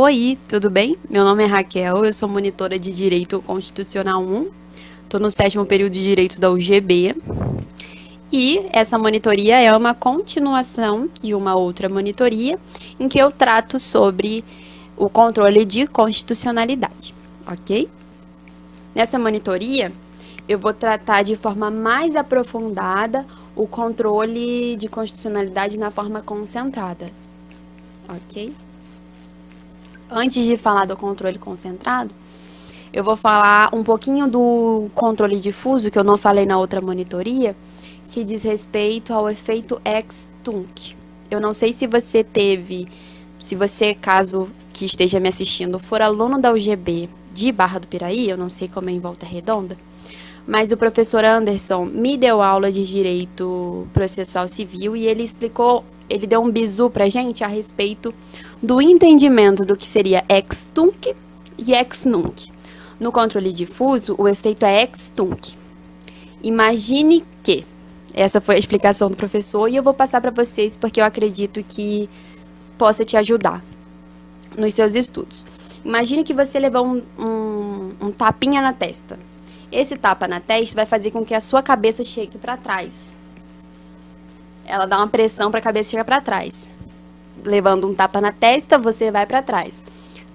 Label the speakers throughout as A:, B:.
A: Oi, tudo bem? Meu nome é Raquel, eu sou monitora de Direito Constitucional 1, estou no 7º período de Direito da UGB, e essa monitoria é uma continuação de uma outra monitoria em que eu trato sobre o controle de constitucionalidade, ok? Nessa monitoria, eu vou tratar de forma mais aprofundada o controle de constitucionalidade na forma concentrada, ok? Antes de falar do controle concentrado, eu vou falar um pouquinho do controle difuso, que eu não falei na outra monitoria, que diz respeito ao efeito ex tunc. Eu não sei se você teve, se você, caso que esteja me assistindo, for aluno da UGB de Barra do Piraí, eu não sei como é em Volta Redonda, mas o professor Anderson me deu aula de Direito Processual Civil e ele explicou, ele deu um bizu pra gente a respeito do entendimento do que seria ex tunc e ex nunc. No controle difuso, o efeito é ex tunc. Imagine que, essa foi a explicação do professor e eu vou passar para vocês porque eu acredito que possa te ajudar nos seus estudos. Imagine que você levou um tapinha na testa. Esse tapa na testa vai fazer com que a sua cabeça chegue para trás. Ela dá uma pressão para a cabeça chegar para trás. Levando um tapa na testa, você vai para trás.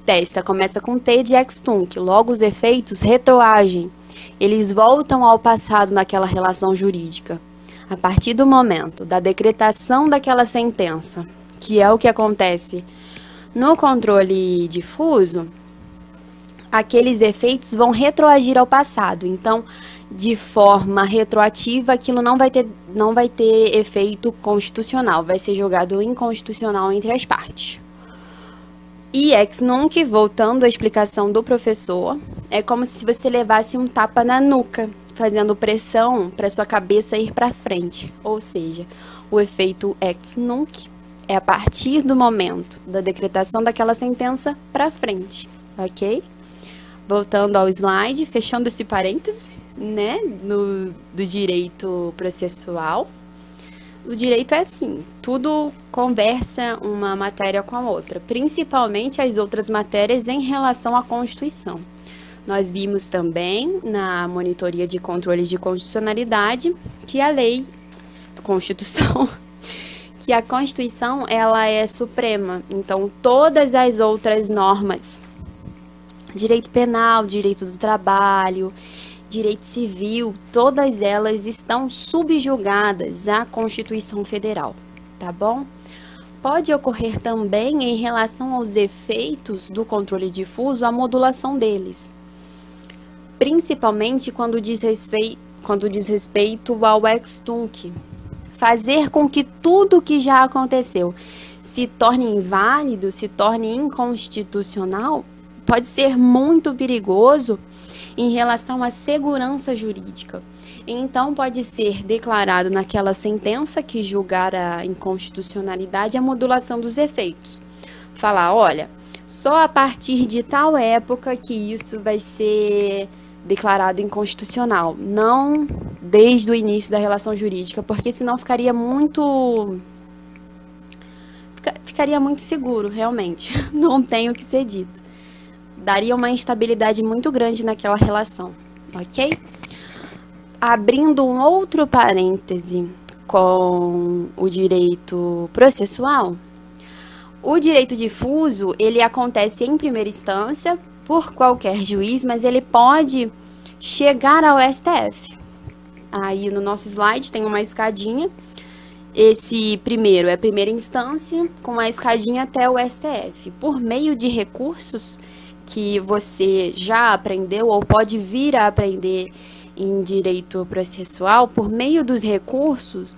A: Testa começa com T de ex tunc, logo os efeitos retroagem. Eles voltam ao passado naquela relação jurídica. A partir do momento da decretação daquela sentença, que é o que acontece no controle difuso, aqueles efeitos vão retroagir ao passado. Então, de forma retroativa, aquilo não vai ter efeito constitucional, vai ser julgado inconstitucional entre as partes. E ex nunc, voltando à explicação do professor, é como se você levasse um tapa na nuca, fazendo pressão para sua cabeça ir para frente. Ou seja, o efeito ex nunc é a partir do momento da decretação daquela sentença para frente, ok? Voltando ao slide, fechando esse parêntese, né, do direito processual. O direito é assim, tudo conversa uma matéria com a outra, principalmente as outras matérias em relação à Constituição. Nós vimos também na monitoria de controle de constitucionalidade que a lei, Constituição, que a Constituição ela é suprema, então todas as outras normas, direito penal, direito do trabalho, direito civil, todas elas estão subjugadas à Constituição Federal, tá bom? Pode ocorrer também em relação aos efeitos do controle difuso a modulação deles, principalmente quando diz respeito ao ex tunc, fazer com que tudo que já aconteceu se torne inválido, se torne inconstitucional, pode ser muito perigoso em relação à segurança jurídica. Então, pode ser declarado naquela sentença que julgar a inconstitucionalidade a modulação dos efeitos. Falar, olha, só a partir de tal época que isso vai ser declarado inconstitucional, não desde o início da relação jurídica, porque senão ficaria muito seguro, realmente, não tem o que ser dito. Daria uma instabilidade muito grande naquela relação, ok? Abrindo um outro parêntese com o direito processual, o direito difuso, ele acontece em primeira instância por qualquer juiz, mas ele pode chegar ao STF. Aí no nosso slide tem uma escadinha. Esse primeiro é a primeira instância, com a escadinha até o STF. Por meio de recursos que você já aprendeu ou pode vir a aprender em direito processual, por meio dos recursos,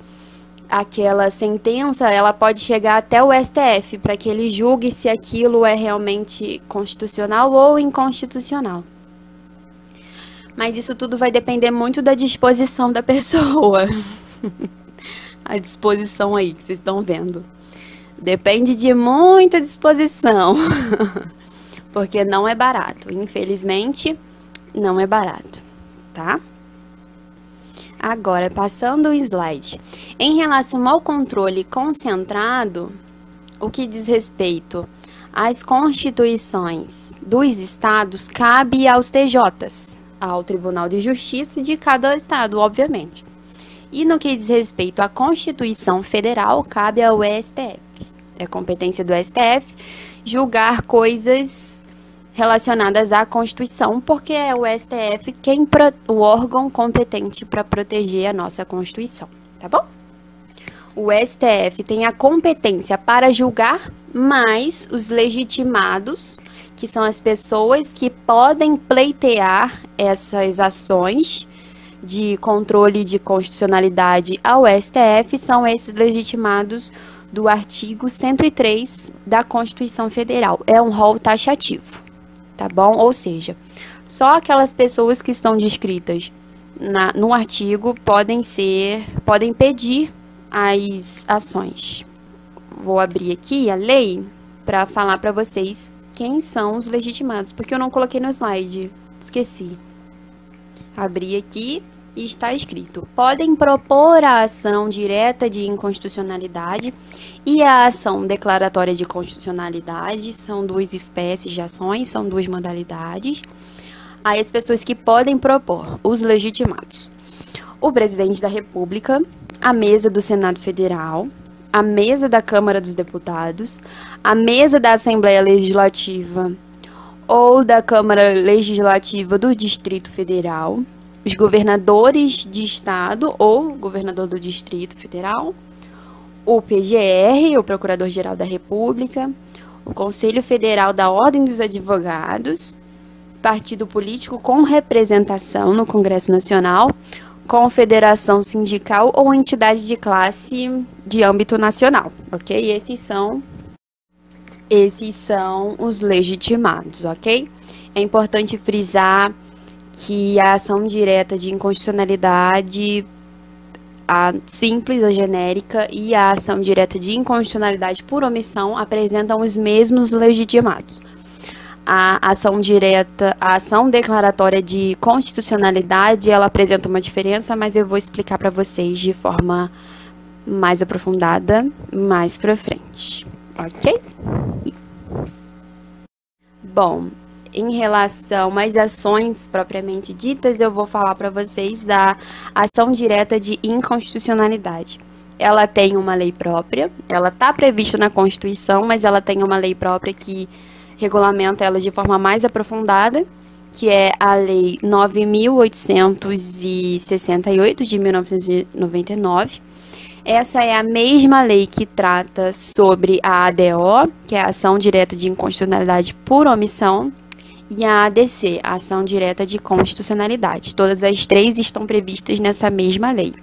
A: aquela sentença ela pode chegar até o STF para que ele julgue se aquilo é realmente constitucional ou inconstitucional. Mas isso tudo vai depender muito da disposição da pessoa. A disposição aí que vocês estão vendo. Depende de muita disposição. Porque não é barato, infelizmente, não é barato, tá? Agora, passando o slide. Em relação ao controle concentrado, o que diz respeito As constituições dos estados cabem aos TJs, ao Tribunal de Justiça de cada estado, obviamente. E no que diz respeito à Constituição Federal, cabe ao STF. É competência do STF julgar coisas relacionadas à Constituição, porque é o STF o órgão competente para proteger a nossa Constituição, tá bom? O STF tem a competência para julgar, mas os legitimados, que são as pessoas que podem pleitear essas ações de controle de constitucionalidade ao STF, são esses legitimados do artigo 103 da Constituição Federal. É um rol taxativo, tá bom? Ou seja, só aquelas pessoas que estão descritas no artigo podem pedir as ações. Vou abrir aqui a lei para falar para vocês quem são os legitimados, porque eu não coloquei no slide, esqueci. Abri aqui e está escrito: podem propor a ação direta de inconstitucionalidade e a ação declaratória de constitucionalidade, são duas espécies de ações, são duas modalidades. Aí as pessoas que podem propor, os legitimados: o presidente da República, a mesa do Senado Federal, a mesa da Câmara dos Deputados, a mesa da Assembleia Legislativa ou da Câmara Legislativa do Distrito Federal, os governadores de estado ou governador do Distrito Federal, o PGR, o Procurador-Geral da República, o Conselho Federal da Ordem dos Advogados, partido político com representação no Congresso Nacional, confederação sindical ou entidade de classe de âmbito nacional, ok? Esses são os legitimados, ok? É importante frisar que a ação direta de inconstitucionalidade, a simples, a genérica, e a ação direta de inconstitucionalidade por omissão apresentam os mesmos legitimados. A ação declaratória de constitucionalidade, ela apresenta uma diferença, mas eu vou explicar para vocês de forma mais aprofundada mais para frente, ok? Bom, em relação às ações propriamente ditas, eu vou falar para vocês da ação direta de inconstitucionalidade. Ela tem uma lei própria, ela está prevista na Constituição, mas ela tem uma lei própria que regulamenta ela de forma mais aprofundada, que é a Lei 9.868 de 1999. Essa é a mesma lei que trata sobre a ADO, que é a Ação Direta de Inconstitucionalidade por Omissão, e a ADC, a Ação Direta de Constitucionalidade. Todas as três estão previstas nessa mesma lei.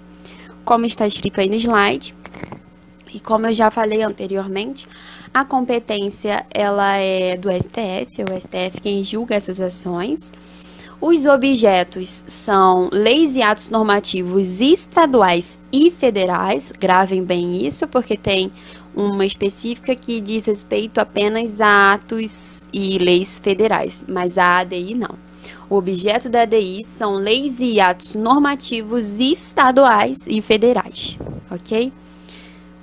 A: Como está escrito aí no slide, e como eu já falei anteriormente, a competência ela é do STF, é o STF quem julga essas ações. Os objetos são leis e atos normativos estaduais e federais, gravem bem isso, porque tem uma específica que diz respeito apenas a atos e leis federais, mas a ADI não. O objeto da ADI são leis e atos normativos estaduais e federais, ok?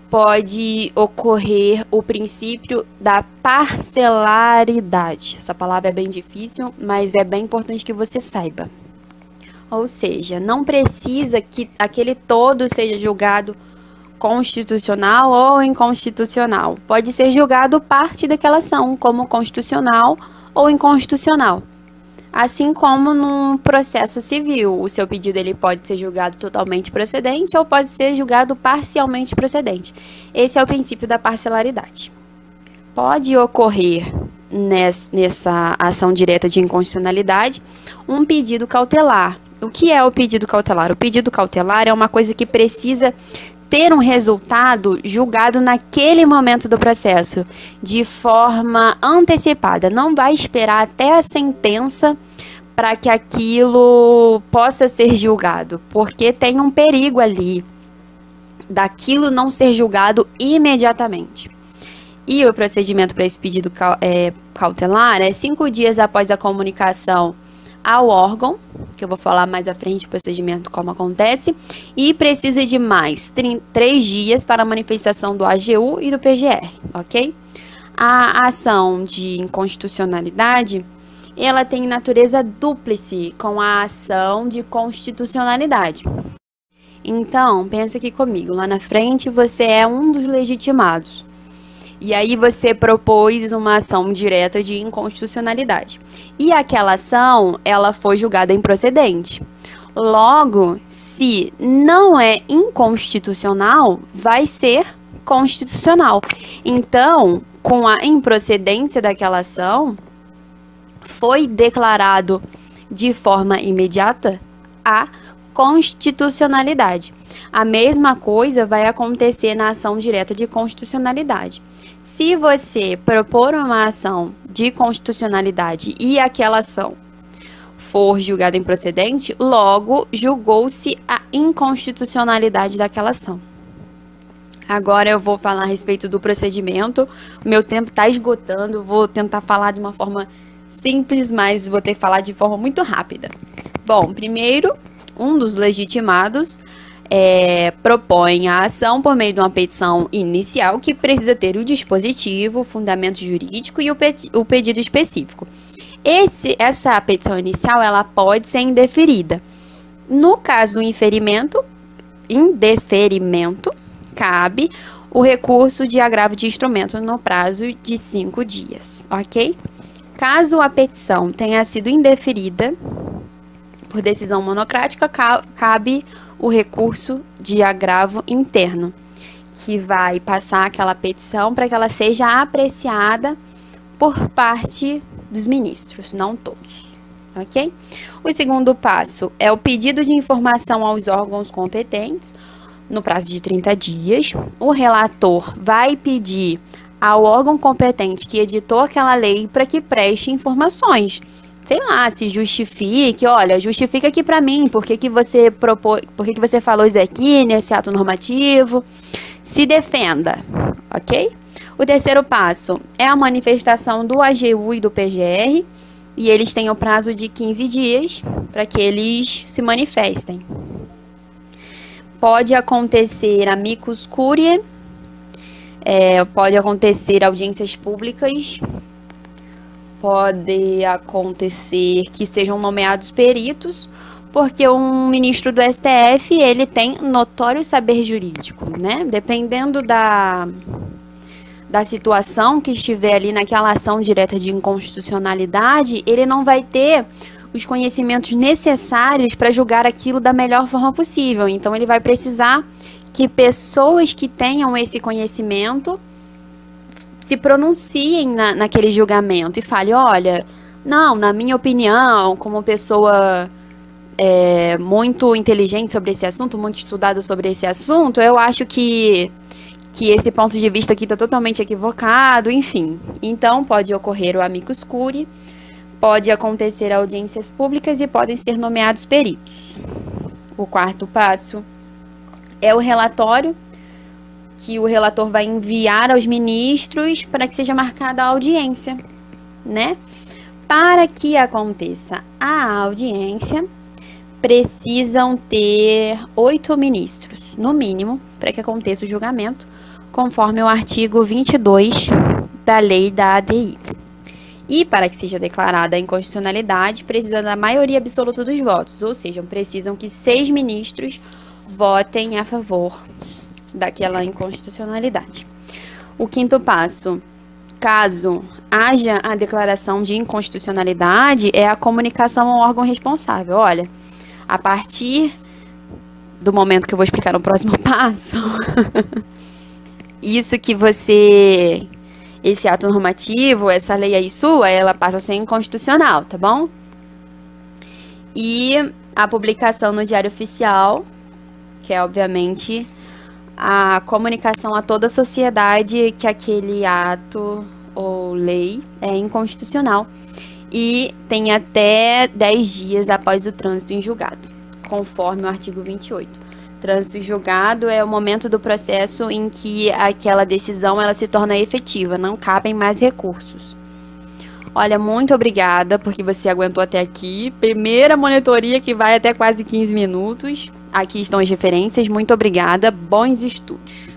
A: Pode ocorrer o princípio da parcelaridade. Essa palavra é bem difícil, mas é bem importante que você saiba. Ou seja, não precisa que aquele todo seja julgado constitucional ou inconstitucional. Pode ser julgado parte daquela ação, como constitucional ou inconstitucional. Assim como num processo civil, o seu pedido ele pode ser julgado totalmente procedente ou pode ser julgado parcialmente procedente. Esse é o princípio da parcelaridade. Pode ocorrer nessa ação direta de inconstitucionalidade um pedido cautelar. O que é o pedido cautelar? O pedido cautelar é uma coisa que precisa ter um resultado julgado naquele momento do processo, de forma antecipada. Não vai esperar até a sentença para que aquilo possa ser julgado, porque tem um perigo ali daquilo não ser julgado imediatamente. E o procedimento para esse pedido cautelar é 5 dias após a comunicação ao órgão, que eu vou falar mais à frente o procedimento como acontece, e precisa de mais 3 dias para a manifestação do AGU e do PGR, ok? A ação de inconstitucionalidade, ela tem natureza dúplice com a ação de constitucionalidade. Então, pensa aqui comigo, lá na frente você é um dos legitimados. E aí você propôs uma ação direta de inconstitucionalidade. E aquela ação, ela foi julgada improcedente. Logo, se não é inconstitucional, vai ser constitucional. Então, com a improcedência daquela ação, foi declarado de forma imediata a constitucionalidade. A mesma coisa vai acontecer na ação direta de constitucionalidade. Se você propor uma ação de constitucionalidade e aquela ação for julgada improcedente, logo julgou-se a inconstitucionalidade daquela ação. Agora eu vou falar a respeito do procedimento. O meu tempo está esgotando, vou tentar falar de uma forma simples, mas vou ter que falar de forma muito rápida. Bom, primeiro, um dos legitimados propõe a ação por meio de uma petição inicial que precisa ter o dispositivo, o fundamento jurídico e o pedido específico. Essa petição inicial, ela pode ser indeferida. No caso do indeferimento, cabe o recurso de agravo de instrumento no prazo de 5 dias, ok? Caso a petição tenha sido indeferida por decisão monocrática, cabe o recurso de agravo interno, que vai passar aquela petição para que ela seja apreciada por parte dos ministros, não todos, ok? O segundo passo é o pedido de informação aos órgãos competentes, no prazo de 30 dias. O relator vai pedir ao órgão competente que editou aquela lei para que preste informações. Sei lá, se justifique, olha, justifica aqui para mim, por que você falou isso daqui nesse ato normativo, se defenda, ok? O terceiro passo é a manifestação do AGU e do PGR, e eles têm o prazo de 15 dias para que eles se manifestem. Pode acontecer amicus curiae, pode acontecer audiências públicas, pode acontecer que sejam nomeados peritos, porque um ministro do STF, ele tem notório saber jurídico, né? Dependendo da situação que estiver ali naquela ação direta de inconstitucionalidade, ele não vai ter os conhecimentos necessários para julgar aquilo da melhor forma possível. Então, ele vai precisar que pessoas que tenham esse conhecimento se pronunciem naquele julgamento e falem, olha, não, na minha opinião, como pessoa muito inteligente sobre esse assunto, muito estudada sobre esse assunto, eu acho que esse ponto de vista aqui está totalmente equivocado, enfim. Então, pode ocorrer o amicus curiae, pode acontecer audiências públicas e podem ser nomeados peritos. O quarto passo é o relatório, que o relator vai enviar aos ministros para que seja marcada a audiência, né? Para que aconteça a audiência, precisam ter 8 ministros, no mínimo, para que aconteça o julgamento, conforme o artigo 22 da lei da ADI. E para que seja declarada a inconstitucionalidade, precisa da maioria absoluta dos votos, ou seja, precisam que 6 ministros votem a favor daquela inconstitucionalidade. O quinto passo, caso haja a declaração de inconstitucionalidade, é a comunicação ao órgão responsável. Olha, a partir do momento que eu vou explicar no próximo passo, esse ato normativo, essa lei aí sua, ela passa a ser inconstitucional, tá bom? E a publicação no Diário Oficial, que é, obviamente, a comunicação a toda a sociedade que aquele ato ou lei é inconstitucional. E tem até 10 dias após o trânsito em julgado, conforme o artigo 28. Trânsito em julgado é o momento do processo em que aquela decisão ela se torna efetiva, não cabem mais recursos. Olha, muito obrigada porque você aguentou até aqui. Primeira monitoria que vai até quase 15 minutos. Aqui estão as referências. Muito obrigada. Bons estudos.